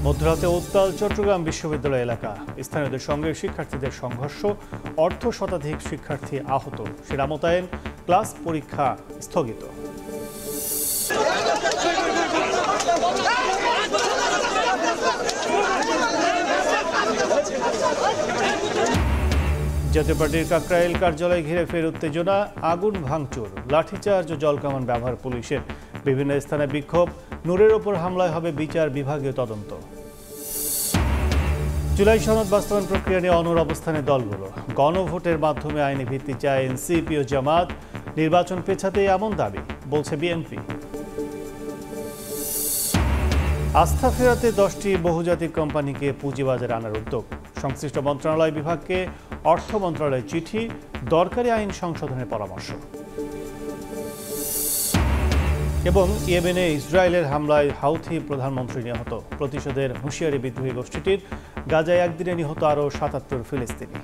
মধ্যরাতে উত্তাল চট্টগ্রাম বিশ্ববিদ্যালয় এলাকা। স্থানীয়দের সঙ্গে শিক্ষার্থীদের সংঘর্ষ, অর্ধ শতাধিক শিক্ষার্থী আহত, সেনা মোতায়েন, ক্লাস পরীক্ষা স্থগিত। জাতীয় পার্টির কাকরাইল কার্যালয় ঘিরে ফের উত্তেজনা, আগুন ভাঙচুর, লাঠিচার্জ ও জলকামান ব্যবহার পুলিশের। বিভিন্ন স্থানে বিক্ষোভ, নূরের ওপর হামলায় হবে বিচার বিভাগীয় তদন্ত। জুলাই সনদ বাস্তবায়ন প্রক্রিয়া নিয়ে অনড় অবস্থানে দলগুলো। গণভোটের মাধ্যমে আইনি ভিত্তি চায় এনসিপি ও জামাত। নির্বাচন পেছাতে এমন দাবি, বলছে বিএনপি। আস্থা ফেরাতে 10টি বহুজাতিক কোম্পানিকে পুঁজিবাজারে আনার উদ্যোগ। সংশ্লিষ্ট মন্ত্রণালয় বিভাগকে অর্থ মন্ত্রণালয়ের চিঠি, দরকারি আইন সংশোধনের পরামর্শ। এবং ইয়েমেনে ইসরায়েলের হামলায় হাউথি প্রধানমন্ত্রী নিহত, প্রতিশোধের হুঁশিয়ারি বিদ্রোহী গোষ্ঠীটির। গাজায় একদিনে নিহত আরও 77 ফিলিস্তিনি।